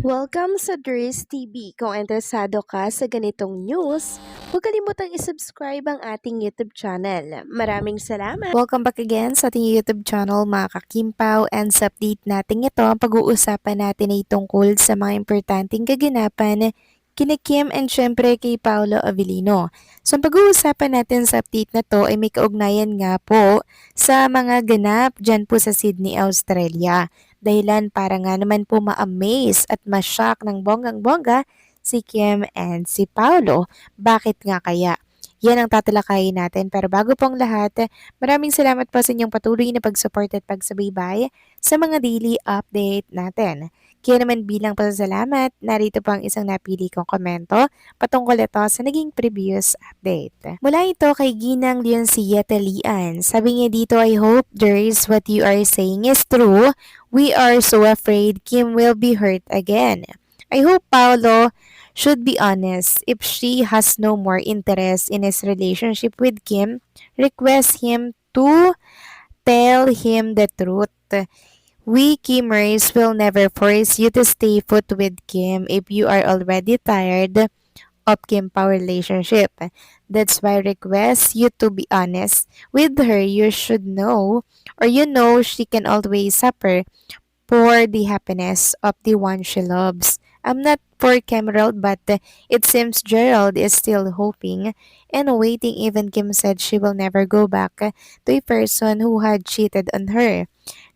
Welcome sa Dries TV. Kung interesado ka sa ganitong news, huwag kalimutang isubscribe ang ating YouTube channel. Maraming salamat! Welcome back again sa ating YouTube channel mga kakimpaw, and sa update natin ito, ang pag-uusapan natin ay tungkol sa mga importanteng kaganapan kina Kim and syempre kay Paolo Avellino. So ang pag-uusapan natin sa update na to ay may kaugnayan nga po sa mga ganap dyan po sa Sydney, Australia. Dahilan para nga naman po ma-amaze at ma-shock ng bonggang-bongga si Kim and si Paolo. Bakit nga kaya? Yan ang tatalakayin natin. Pero bago pong lahat, maraming salamat po sa inyong patuloy na pag-support at pagsubaybay sa mga daily update natin. Kaya naman bilang pasasalamat, narito po ang isang napili kong komento patungkol ito sa naging previous update. Mula ito kay Ginang Leoncia Talian. Sabi niya dito, I hope there's what you are saying is true. We are so afraid Kim will be hurt again. I hope Paolo should be honest. If she has no more interest in his relationship with Kim, request him to tell him the truth. We Kimmers will never force you to stay put with Kim if you are already tired of Kim Pao relationship. That's why I request you to be honest with her. You should know, or you know she can always suffer for the happiness of the one she loves. I'm not for Cameron, but it seems Gerald is still hoping and waiting. Even Kim said she will never go back to a person who had cheated on her.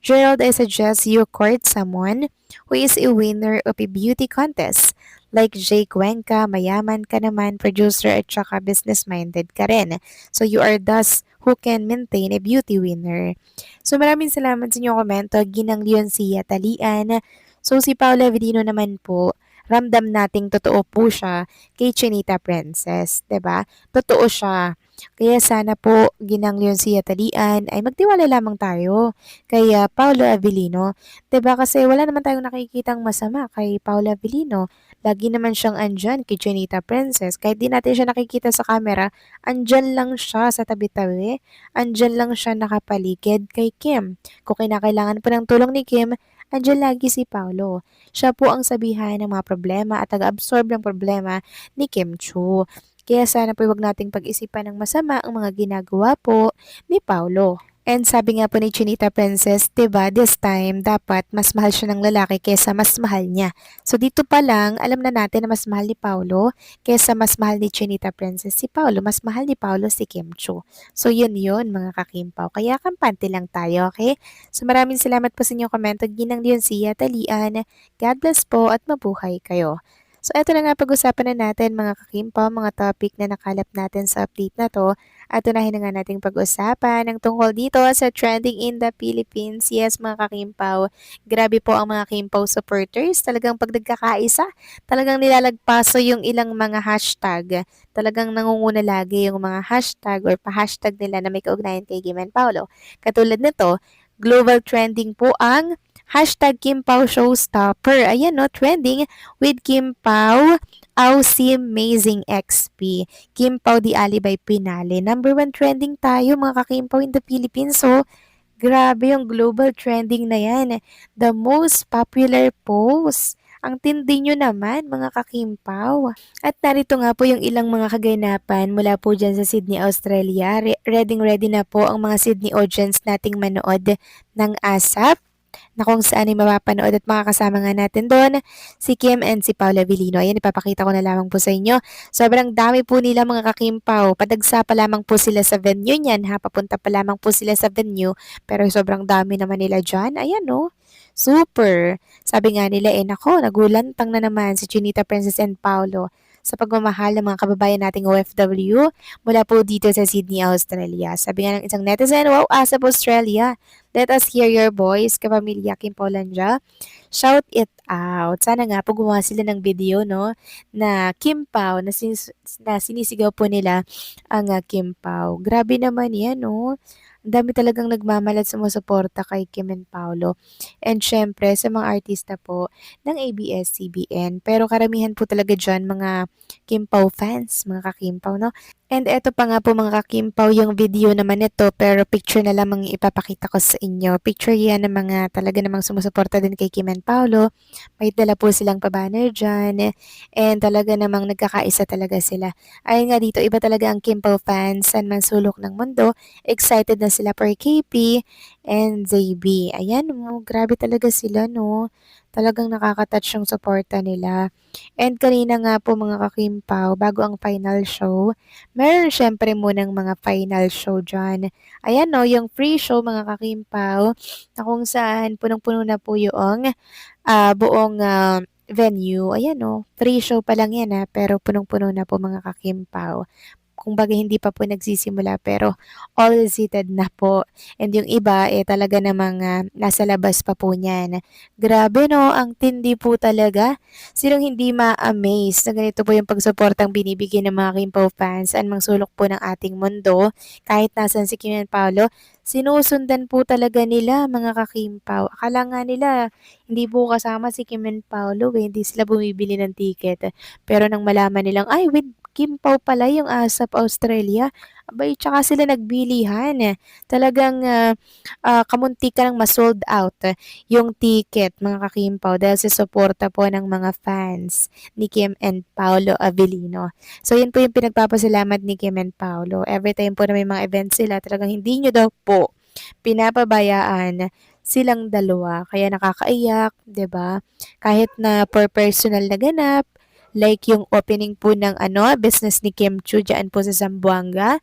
Gerald, I suggest you court someone who is a winner of a beauty contest. Like Jake Cuenca, mayaman ka naman, producer at saka business-minded ka rin. So you are thus who can maintain a beauty winner. So maraming salamat sa inyong komento. Ginang Leoncia Talian. So si Paula Avellino naman po, ramdam nating totoo po siya kay Chinita Princess, 'di ba? Totoo siya. Kaya sana po Ginang Leoncia Talian ay magtiwala lamang tayo kay Paolo Avellino. 'Di ba? Kasi wala naman tayong nakikitang masama kay Paolo Avellino. Lagi naman siyang andyan kay Chinita Princess. Kahit di natin siya nakikita sa camera, andyan lang siya sa tabi-tabi. Andyan lang siya nakapaligid kay Kim. Kung kinakailangan po ng tulong ni Kim, andyan lagi si Paolo. Siya po ang sabihan ng mga problema at taga-absorb ng problema ni Kim Chu. Kaya sana po huwag nating pag-isipan ng masama ang mga ginagawa po ni Paolo. And sabi nga po ni Chinita Princess, 'di ba, this time dapat mas mahal siya ng lalaki kaysa mas mahal niya. So dito pa lang, alam na natin na mas mahal ni Paolo kaysa mas mahal ni Chinita Princess si Paolo. Mas mahal ni Paolo si Kim Chu. So yun mga kakimpaw. Kaya kampante lang tayo, okay? So maraming salamat po sa inyong komento. Ginang Leoncia Talian. God bless po at mabuhay kayo. So eto na nga pag-usapan na natin mga kakimpaw, mga topic na nakalap natin sa update na to. At unahin na nga nating pag-usapan ng tungkol dito sa trending in the Philippines. Yes mga kakimpaw, grabe po ang mga kimpaw supporters. Talagang pag nagkakaisa, talagang nilalagpaso yung ilang mga hashtag. Talagang nangunguna lagi yung mga hashtag or pa-hashtag nila na may kaugnayan kay Kim and Paolo. Katulad nito, global trending po ang hashtag Kim Pao Showstopper. Ayan no, trending with Kim Pao, Aussie Amazing XP. Kim Pao di Alibay Pinale. Number 1 trending tayo mga kakimpaw in the Philippines. So, grabe yung global trending na yan. The most popular post. Ang tindi nyo naman mga kakimpaw. At narito nga po yung ilang mga kaganapan mula po dyan sa Sydney, Australia. Ready na po ang mga Sydney audience nating manood ng ASAP na kung saan ay mapapanood at makakasama nga natin doon si Kim and si Paula Avellino. Ayan, ipapakita ko na lamang po sa inyo. Sobrang dami po nila mga kakimpaw. Padagsa pa lamang po sila sa venue niyan ha. Papunta pa lamang po sila sa venue. Pero sobrang dami naman nila dyan. Ayan no. Super. Sabi nga nila nako, nagulantang na naman si Chinita Princess and Paolo sa pagmamahal ng mga kababayan nating OFW mula po dito sa Sydney, Australia. Sabi nga ng isang netizen, wow, ASAP Australia. Let us hear your voice, kapamilya Kim Polandia. Shout it out. Sana nga po gumawa sila ng video, no, na Kim Pao, na sinisigaw po nila ang Kim Pao. Grabe naman yan, no. Ang dami talagang nagmamalat sumusuporta kay Kim and Paolo. And syempre, sa mga artista po ng ABS-CBN. Pero karamihan po talaga dyan mga Kim Pao fans, mga ka-Kim Pao, no? And eto pa nga po mga kakimpaw yung video naman nito pero picture na lamang yung ipapakita ko sa inyo. Picture yan ng mga talaga namang sumusuporta din kay Kim and Paolo. May dala po silang pa-banner dyan and talaga namang nagkakaisa talaga sila. Ayun nga dito, iba talaga ang Kimpaw fans saan man sulok ng mundo. Excited na sila for KP and JB. Ayan mo, grabe talaga sila no. Talagang nakaka-touch yung suporta nila. And kanina nga po mga kakimpaw, bago ang final show, meron siyempre munang mga final show diyan. Ayan 'no, yung free show mga kakimpaw, na kung saan punong-puno na po yung, buong, venue. Ayan 'no, free show pa lang 'yan, pero punong-puno na po mga kakimpaw. Kumbaga hindi pa po nagsisimula pero all seated na po. And yung iba, talaga namang, nasa labas pa po niyan. Grabe 'no, ang tindi po talaga. Sinong hindi ma-amaze na ganito po yung pagsuportang binibigay ng mga Kimpaw fans saan mang sulok po ng ating mundo. Kahit nasaan si Kim and Paolo, sinusundan po talaga nila mga kakimpaw. Akala nga nila hindi po kasama si Kim and Paolo, hindi sila bumibili ng ticket. Pero nang malaman nilang, ay with Kimpaw pala yung ASAP Australia, abay tsaka sila nagbilihan. Talagang, kamunti ka ng ma-sold out yung ticket mga kakimpaw dahil sa suporta po ng mga fans ni Kim and Paolo Avellino. So yun po yung pinagpapasalamat ni Kim and Paolo. Every time po na may mga events sila, talagang hindi nyo daw po pinapabayaan silang dalawa. Kaya nakakaiyak, 'di ba? Kahit na per personal na ganap, like yung opening po ng business ni Kim Chu diyan po sa Zamboanga.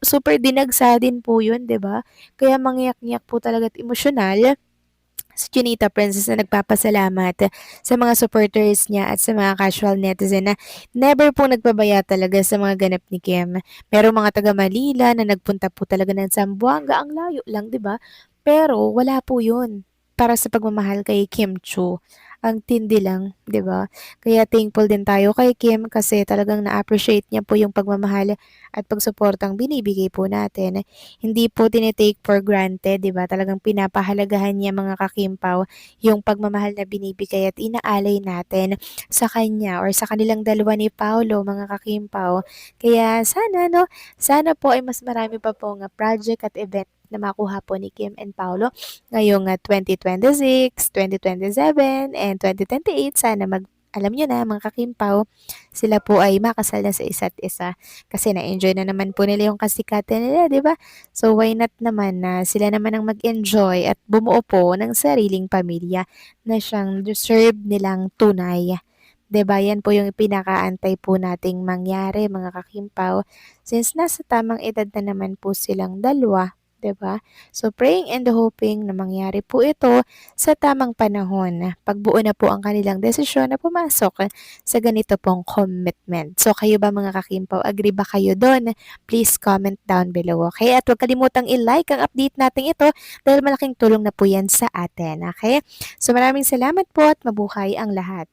Super dinagsa din po yun, 'di ba? Kaya mangyak-ngyak po talaga at emosyonal si Chinita Princess na nagpapasalamat sa mga supporters niya at sa mga casual netizen na never po nagpabaya talaga sa mga ganap ni Kim. Merong mga taga Manila na nagpunta po talaga ng Zamboanga, ang layo lang, 'di ba? Pero wala po 'yun para sa pagmamahal kay Kim Chu. Ang tindi lang, 'di ba? Kaya thankful din tayo kay Kim kasi talagang na-appreciate niya po yung pagmamahal at pagsuportang binibigay po natin. Hindi po tinitake for granted, 'di ba? Talagang pinapahalagahan niya mga kakimpaw yung pagmamahal na binibigay at inaalay natin sa kanya or sa kanilang dalawa ni Paolo, mga kakimpaw. Kaya sana no, sana po ay mas marami pa pong project at event na makuha po ni Kim and Paolo ngayong 2026, 2027, and 2028. Sana alam nyo na mga kakimpaw, sila po ay makasal na sa isa't isa. Kasi na-enjoy na naman po nila yung kasikatan nila, di ba? So why not naman na sila naman ang mag-enjoy at bumuo po ng sariling pamilya na siyang deserve nilang tunay. 'Di ba? Yan po yung pinakaantay po nating mangyari mga kakimpaw since nasa tamang edad na naman po silang dalawa. 'Di ba? So praying and hoping na mangyari po ito sa tamang panahon. Pagbuo na po ang kanilang desisyon na pumasok sa ganito pong commitment. So kayo ba mga kakimpaw, agree ba kayo doon? Please comment down below. Okay? At huwag kalimutang i-like ang update natin ito dahil malaking tulong na po yan sa atin. Okay? So maraming salamat po at mabuhay ang lahat.